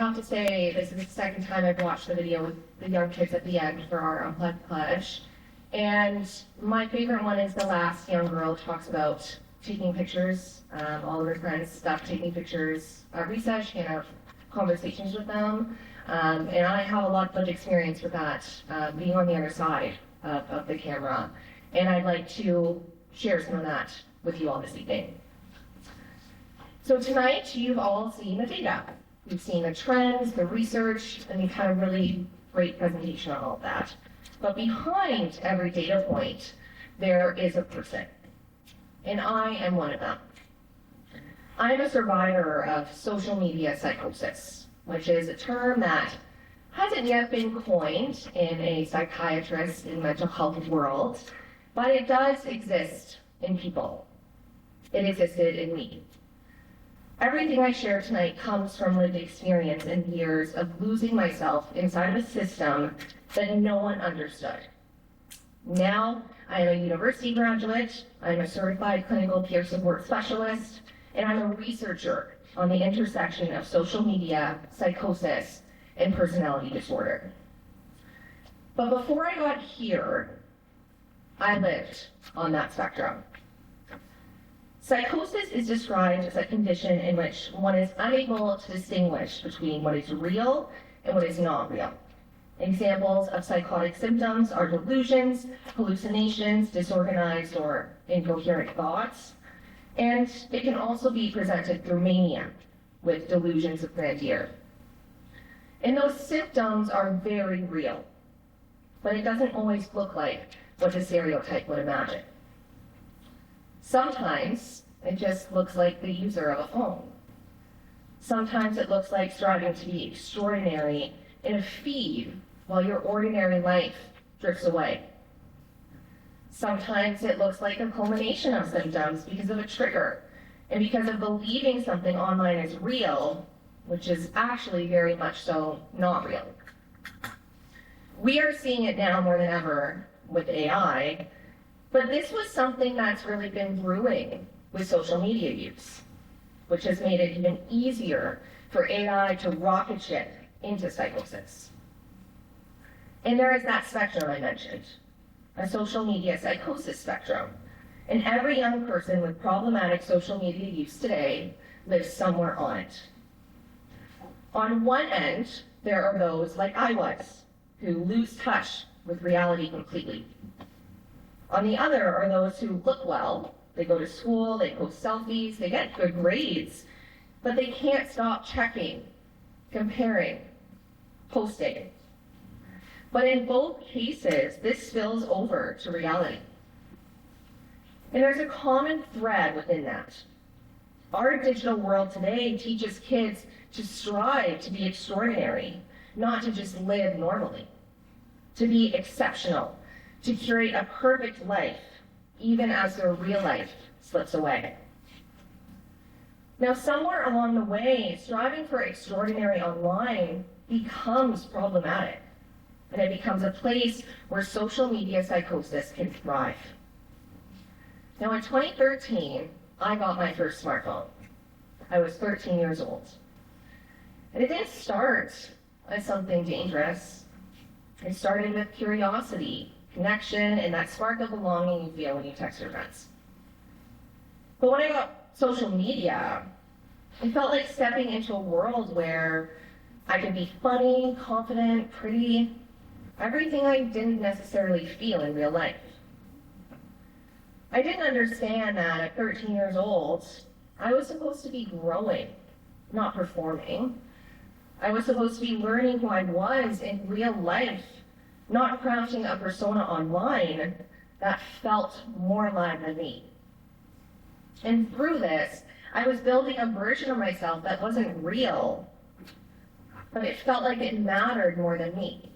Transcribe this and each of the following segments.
have to say, this is the second time I've watched the video with the young kids at the end for our Unplugged pledge. And my favorite one is the last young girl talks about taking pictures. All of her friends stuck taking pictures at recess. She can have conversations with them. And I have a lot of experience with that, being on the other side of the camera. And I'd like to share some of that with you all this evening. So tonight, you've all seen the data. You've seen the trends, the research, and we've had a really great presentation on all of that. But behind every data point, there is a person. And I am one of them. I am a survivor of social media psychosis, which is a term that hasn't yet been coined in a psychiatrist and mental health world, but it does exist in people. It existed in me. Everything I share tonight comes from lived experience and years of losing myself inside of a system that no one understood. Now, I am a university graduate, I'm a certified clinical peer support specialist, and I'm a researcher on the intersection of social media, psychosis, and personality disorder. But before I got here, I lived on that spectrum. Psychosis is described as a condition in which one is unable to distinguish between what is real and what is not real. Examples of psychotic symptoms are delusions, hallucinations, disorganized or incoherent thoughts, and it can also be presented through mania, with delusions of grandeur. And those symptoms are very real, but it doesn't always look like what the stereotype would imagine. Sometimes it just looks like the user of a phone. Sometimes it looks like striving to be extraordinary in a feed while your ordinary life drifts away. Sometimes it looks like a culmination of symptoms because of a trigger and because of believing something online is real, which is actually very much so not real. We are seeing it now more than ever with AI, but this was something that's really been brewing with social media use, which has made it even easier for AI to rocket ship into psychosis. And there is that spectrum I mentioned, a social media psychosis spectrum. And every young person with problematic social media use today lives somewhere on it. On one end, there are those like I was, who lose touch with reality completely. On the other are those who look well, they go to school, they post selfies, they get good grades, but they can't stop checking, comparing, posting. But in both cases, this spills over to reality. And there's a common thread within that. Our digital world today teaches kids to strive to be extraordinary, not to just live normally, to be exceptional, to curate a perfect life, even as their real life slips away. Now, somewhere along the way, striving for extraordinary online becomes problematic, and it becomes a place where social media psychosis can thrive. Now, in 2013, I got my first smartphone. I was 13 years old. And it didn't start as something dangerous. It started with curiosity, connection, and that spark of belonging you feel when you text your friends. But when I got social media, it felt like stepping into a world where I could be funny, confident, pretty, everything I didn't necessarily feel in real life. I didn't understand that at 13 years old, I was supposed to be growing, not performing. I was supposed to be learning who I was in real life, not crafting a persona online that felt more alive than me. And through this, I was building a version of myself that wasn't real, but it felt like it mattered more than me.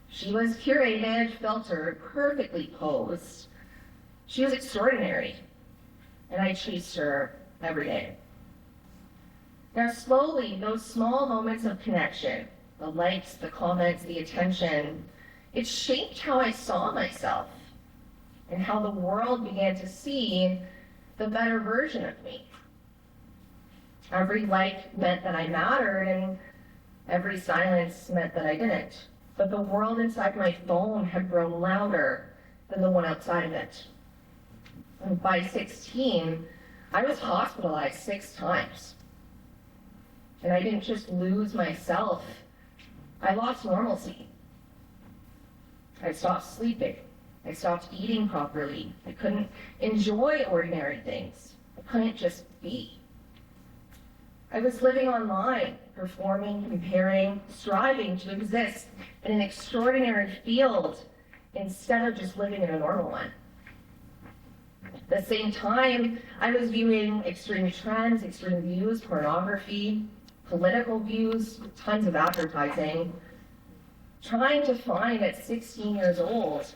She was curated, filtered, perfectly posed. She was extraordinary, and I chased her every day. Now, slowly, those small moments of connection, the likes, the comments, the attention, it shaped how I saw myself and how the world began to see the better version of me. Every like meant that I mattered, and every silence meant that I didn't. But the world inside my phone had grown louder than the one outside of it. And by 16, I was hospitalized 6 times. And I didn't just lose myself, I lost normalcy. I stopped sleeping. I stopped eating properly. I couldn't enjoy ordinary things. I couldn't just be. I was living online, performing, comparing, striving to exist in an extraordinary field instead of just living in a normal one. At the same time, I was viewing extreme trends, extreme views, pornography, political views, tons of advertising, trying to find at 16 years old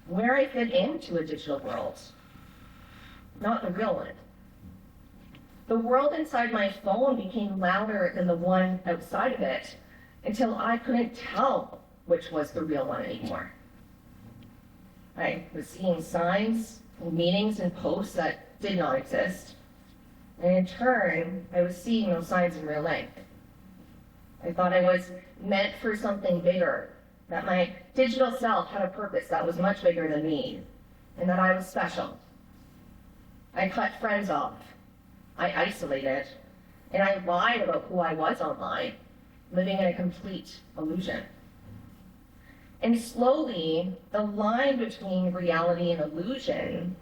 where I fit into a digital world, not the real one. The world inside my phone became louder than the one outside of it until I couldn't tell which was the real one anymore. I was seeing signs and meanings and posts that did not exist. And in turn, I was seeing those signs in real life. I thought I was meant for something bigger, that my digital self had a purpose that was much bigger than me, and that I was special. I cut friends off. I isolated, and I lied about who I was online, living in a complete illusion. And slowly, the line between reality and illusion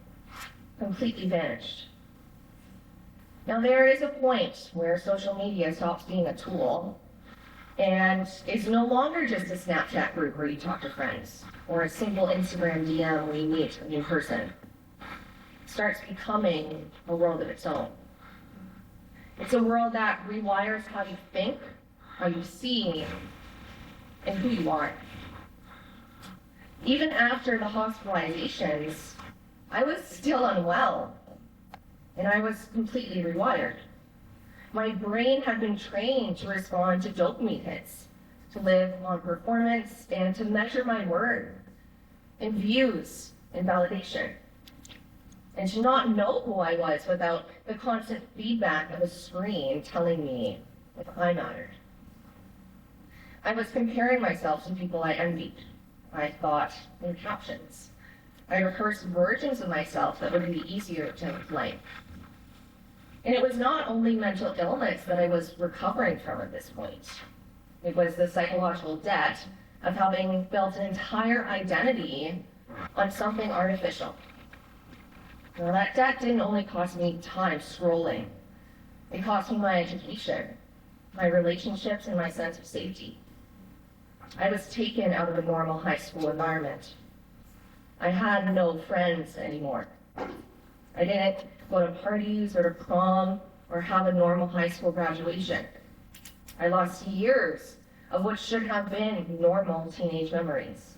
completely vanished. Now, there is a point where social media stops being a tool and is no longer just a Snapchat group where you talk to friends, or a simple Instagram DM where you meet a new person. It starts becoming a world of its own. It's a world that rewires how you think, how you see, and who you are. Even after the hospitalizations, I was still unwell, and I was completely rewired. My brain had been trained to respond to dopamine hits, to live on performance, and to measure my worth in views and validation, and to not know who I was without the constant feedback of a screen telling me if I mattered. I was comparing myself to people I envied. I thought in captions. I rehearsed versions of myself that would be easier to like. And it was not only mental illness that I was recovering from at this point. It was the psychological debt of having built an entire identity on something artificial. Now, that debt didn't only cost me time scrolling. It cost me my education, my relationships, and my sense of safety. I was taken out of a normal high school environment. I had no friends anymore. I didn't go to parties or to prom or have a normal high school graduation. I lost years of what should have been normal teenage memories.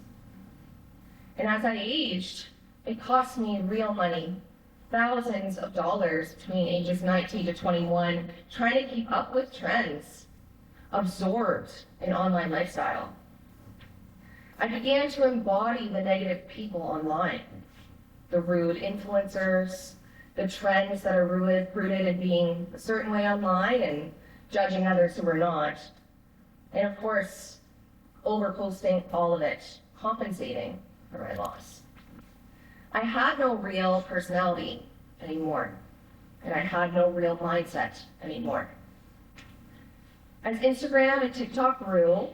And as I aged, it cost me real money, thousands of dollars between ages 19 to 21, trying to keep up with trends, absorbed in online lifestyle. I began to embody the negative people online, the rude influencers, the trends that are rooted in being a certain way online and judging others who are not. And of course, overposting all of it, compensating for my loss. I had no real personality anymore, and I had no real mindset anymore. As Instagram and TikTok grew,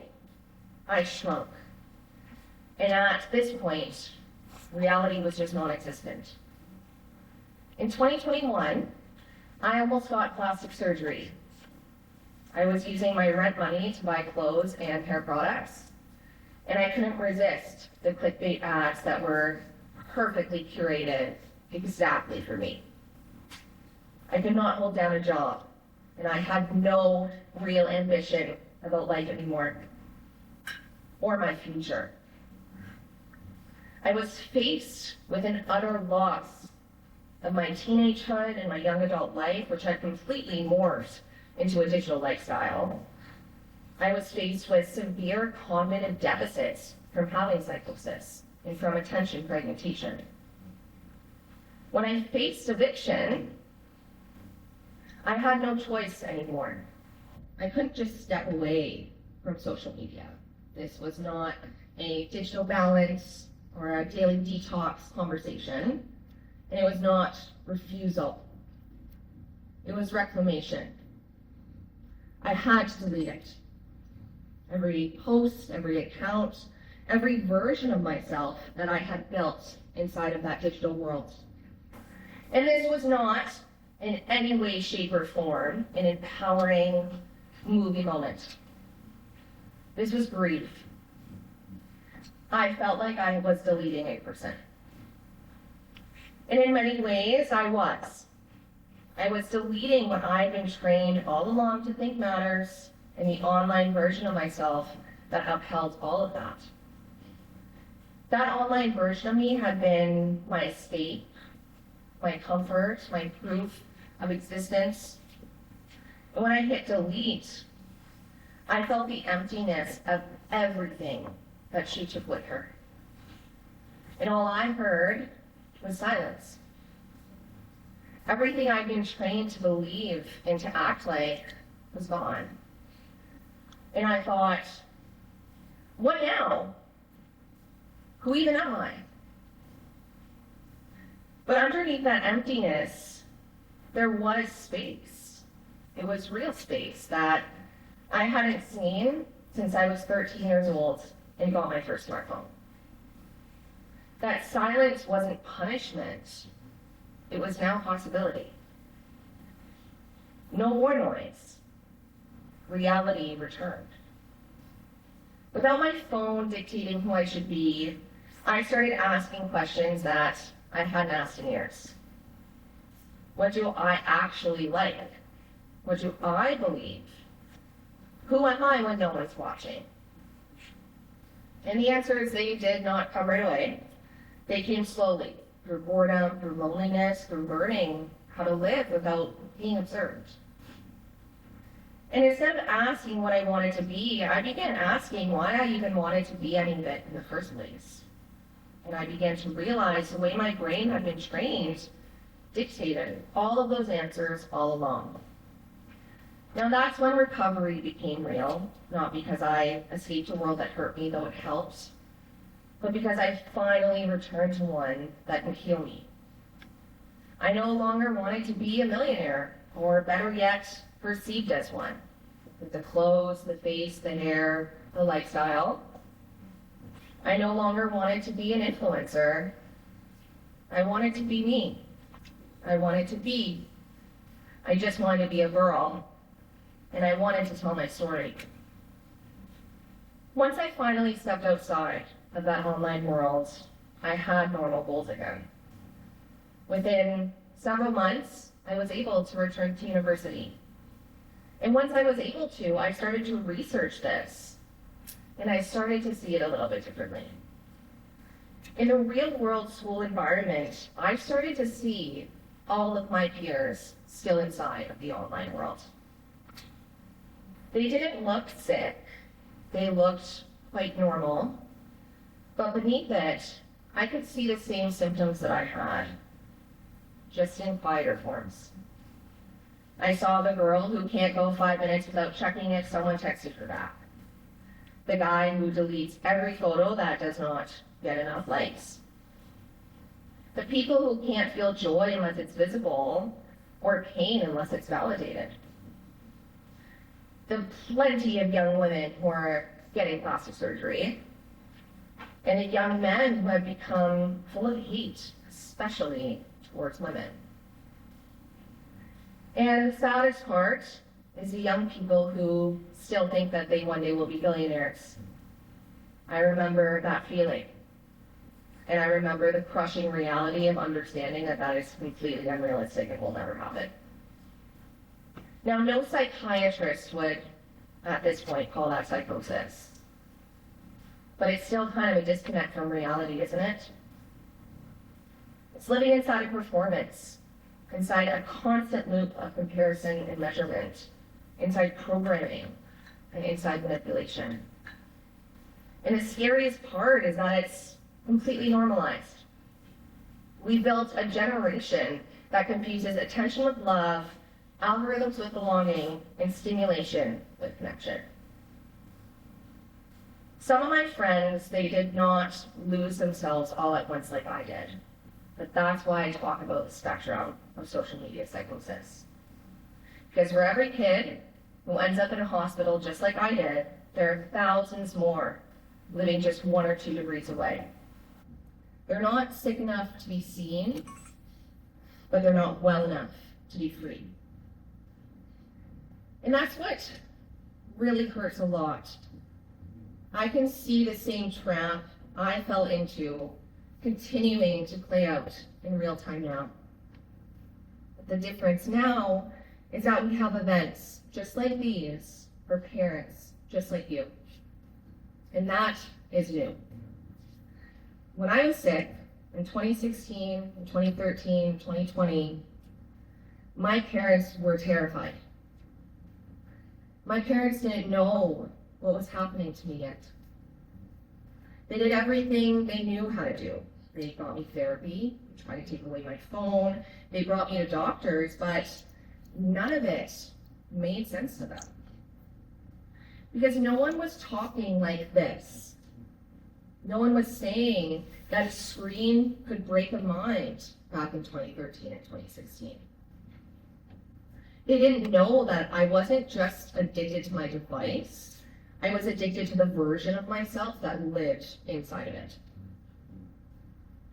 I shrunk. And at this point, reality was just non-existent. In 2021, I almost got plastic surgery. I was using my rent money to buy clothes and hair products, and I couldn't resist the clickbait ads that were perfectly curated exactly for me. I could not hold down a job, and I had no real ambition about life anymore, or my future. I was faced with an utter loss of my teenagehood and my young adult life, which had completely morphed into a digital lifestyle. I was faced with severe cognitive deficits from having psychosis and from attention fragmentation. When I faced eviction, I had no choice anymore. I couldn't just step away from social media. This was not a digital balance or a daily detox conversation, and it was not refusal. It was reclamation. I had to delete it. Every post, every account, every version of myself that I had built inside of that digital world. And this was not in any way, shape, or form an empowering movie moment. This was grief. I felt like I was deleting a person. And in many ways, I was. I was deleting what I'd been trained all along to think matters in the online version of myself that upheld all of that. That online version of me had been my escape, my comfort, my proof of existence. And when I hit delete, I felt the emptiness of everything that she took with her. And all I heard was silence. Everything I'd been trained to believe and to act like was gone. And I thought, what now? Who even am I? But underneath that emptiness, there was space. It was real space that I hadn't seen since I was 13 years old and got my first smartphone. That silence wasn't punishment. It was now possibility. No more noise. Reality returned. Without my phone dictating who I should be, I started asking questions that I hadn't asked in years. What do I actually like? What do I believe? Who am I when no one's watching? And the answers, they did not come right away. They came slowly, through boredom, through loneliness, through learning how to live without being observed. And instead of asking what I wanted to be, I began asking why I even wanted to be any of it in the first place. And I began to realize the way my brain had been trained dictated all of those answers all along. Now that's when recovery became real, not because I escaped a world that hurt me, though it helped, but because I finally returned to one that could heal me. I no longer wanted to be a millionaire, or better yet, perceived as one, with the clothes, the face, the hair, the lifestyle. I no longer wanted to be an influencer. I wanted to be me. I just wanted to be a girl, and I wanted to tell my story. Once I finally stepped outside of that online world, I had normal goals again. Within several months, I was able to return to university. And once I was able to, I started to research this, and I started to see it a little bit differently. In the real world school environment, I started to see all of my peers still inside of the online world. They didn't look sick, they looked quite normal, but beneath it, I could see the same symptoms that I had, just in quieter forms. I saw the girl who can't go 5 minutes without checking if someone texted her back. The guy who deletes every photo that does not get enough likes. The people who can't feel joy unless it's visible, or pain unless it's validated. The plenty of young women who are getting plastic surgery, and the young men who have become full of hate, especially towards women. And the saddest part is the young people who still think that they one day will be billionaires. I remember that feeling. And I remember the crushing reality of understanding that that is completely unrealistic and will never happen. Now, no psychiatrist would, at this point, call that psychosis. But it's still kind of a disconnect from reality, isn't it? It's living inside a performance, inside a constant loop of comparison and measurement, inside programming, and inside manipulation. And the scariest part is that it's completely normalized. We built a generation that confuses attention with love algorithms with belonging, and stimulation with connection. Some of my friends, they did not lose themselves all at once like I did. But that's why I talk about the spectrum of social media psychosis. Because for every kid who ends up in a hospital just like I did, there are thousands more living just 1 or 2 degrees away. They're not sick enough to be seen, but they're not well enough to be free. And that's what really hurts a lot. I can see the same trap I fell into continuing to play out in real time now. But the difference now is that we have events just like these for parents just like you. And that is new. When I was sick in 2016, in 2013, 2020, my parents were terrified. My parents didn't know what was happening to me yet. They did everything they knew how to do. They got me therapy, tried to take away my phone, they brought me to doctors, but none of it made sense to them. Because no one was talking like this. No one was saying that a screen could break a mind back in 2013 and 2016. They didn't know that I wasn't just addicted to my device, I was addicted to the version of myself that lived inside of it.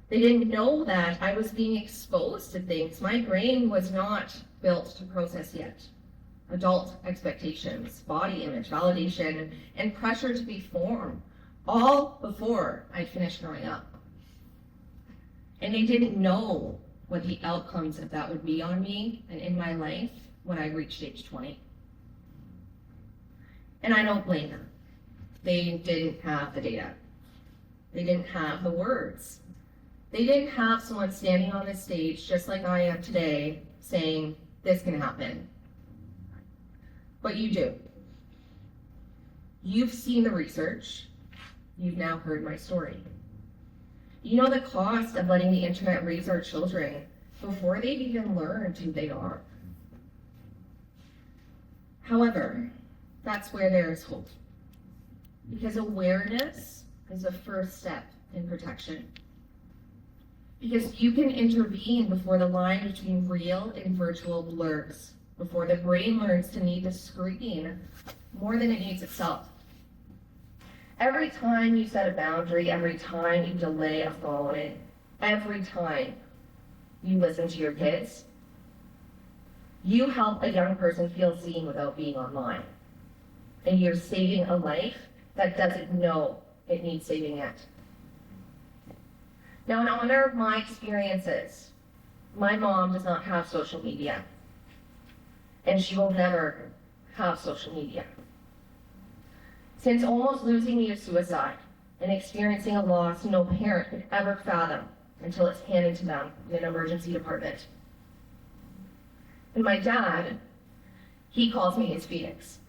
They didn't know that I was being exposed to things my brain was not built to process yet. Adult expectations, body image, validation, and pressure to be formed, all before I finished growing up. And they didn't know what the outcomes of that would be on me and in my life when I reached age 20. And I don't blame them. They didn't have the data. They didn't have the words. They didn't have someone standing on this stage just like I am today saying, this can happen. But you do. You've seen the research. You've now heard my story. You know the cost of letting the internet raise our children before they've even learned who they are. However, that's where there is hope. Because awareness is the first step in protection. Because you can intervene before the line between real and virtual blurs, before the brain learns to need the screen more than it needs itself. Every time you set a boundary, every time you delay a phone, every time you listen to your kids, you help a young person feel seen without being online. And you're saving a life that doesn't know it needs saving yet. Now, in honor of my experiences, my mom does not have social media. And she will never have social media. Since almost losing me to suicide and experiencing a loss no parent could ever fathom until it's handed to them in an emergency department. And my dad, he calls me his Phoenix.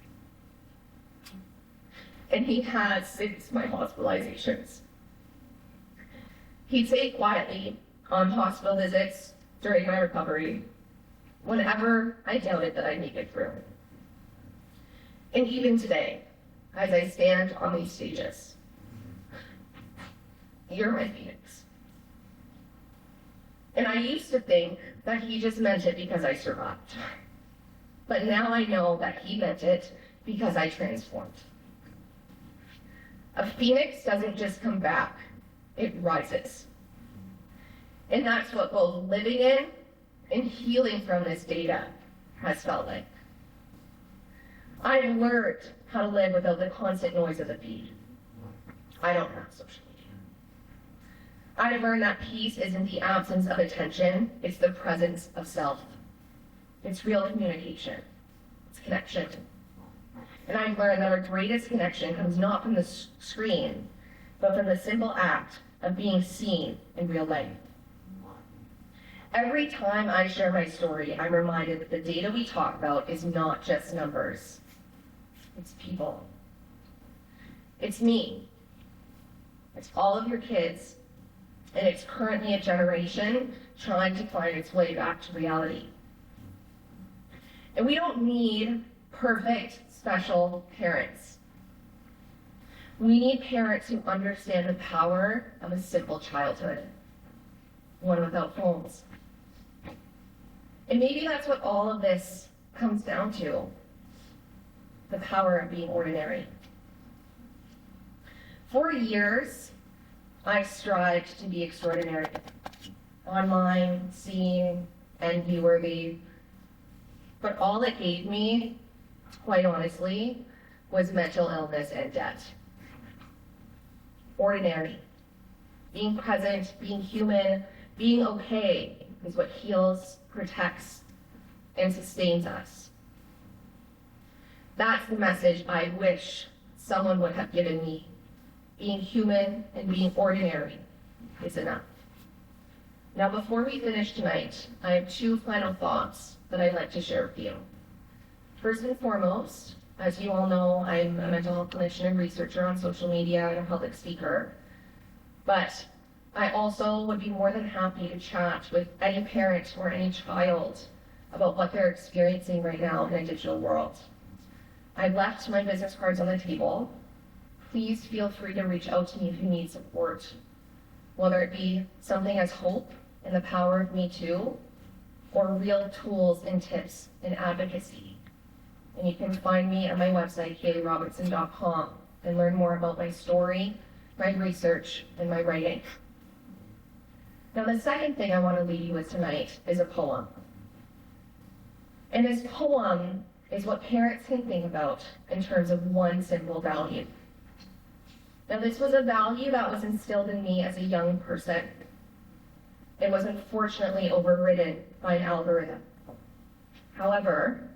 And he has since my hospitalizations. He'd say quietly on hospital visits during my recovery, whenever I doubted that I'd make it through. And even today, as I stand on these stages, you're my Phoenix. And I used to think that he just meant it because I survived. But now I know that he meant it because I transformed. A phoenix doesn't just come back, it rises. And that's what both living in and healing from this data has felt like. I've learned how to live without the constant noise of the feed. I don't have social media. I've learned that peace isn't the absence of attention, it's the presence of self. It's real communication. It's connection. And I've learned that our greatest connection comes not from the screen, but from the simple act of being seen in real life. Every time I share my story, I'm reminded that the data we talk about is not just numbers. It's people. It's me. It's all of your kids. And it's currently a generation trying to find its way back to reality. And we don't need perfect, special parents. We need parents who understand the power of a simple childhood, one without phones. And maybe that's what all of this comes down to, the power of being ordinary. For years, I strived to be extraordinary. Online, seen, envy-worthy. But all it gave me, quite honestly, was mental illness and debt. Ordinary. Being present, being human, being okay is what heals, protects, and sustains us. That's the message I wish someone would have given me. Being human and being ordinary is enough. Now, before we finish tonight, I have two final thoughts that I'd like to share with you. First and foremost, as you all know, I'm a mental health clinician and researcher on social media and a public speaker. But I also would be more than happy to chat with any parent or any child about what they're experiencing right now in a digital world. I've left my business cards on the table. Please feel free to reach out to me if you need support, whether it be something as hope and the power of Me Too, or real tools and tips in advocacy. And you can find me at my website, kayleigh.com, and learn more about my story, my research, and my writing. Now, the second thing I want to leave you with tonight is a poem. And this poem is what parents can think about in terms of one simple value. Now, this was a value that was instilled in me as a young person. It was unfortunately overridden by an algorithm. However,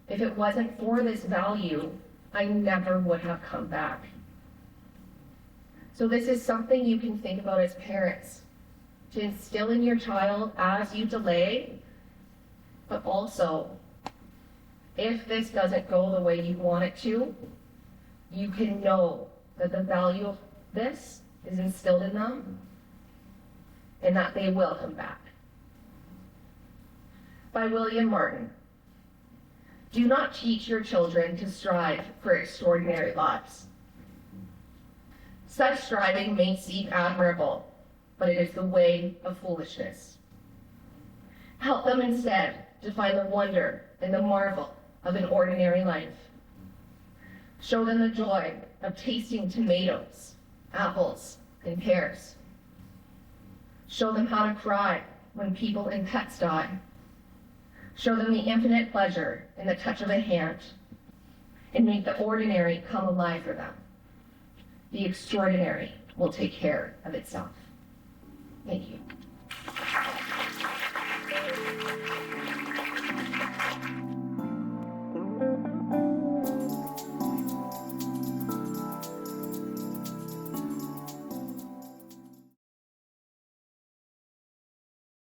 if it wasn't for this value, I never would have come back. So this is something you can think about as parents, to instill in your child as you delay, but also, if this doesn't go the way you want it to, you can know that the value of this is instilled in them and that they will come back. By William Martin. Do not teach your children to strive for extraordinary lives. Such striving may seem admirable, but it is the way of foolishness. Help them instead to find the wonder and the marvel of an ordinary life. Show them the joy of tasting tomatoes, apples, and pears. Show them how to cry when people and pets die. Show them the infinite pleasure in the touch of a hand, and make the ordinary come alive for them. The extraordinary will take care of itself. Thank you.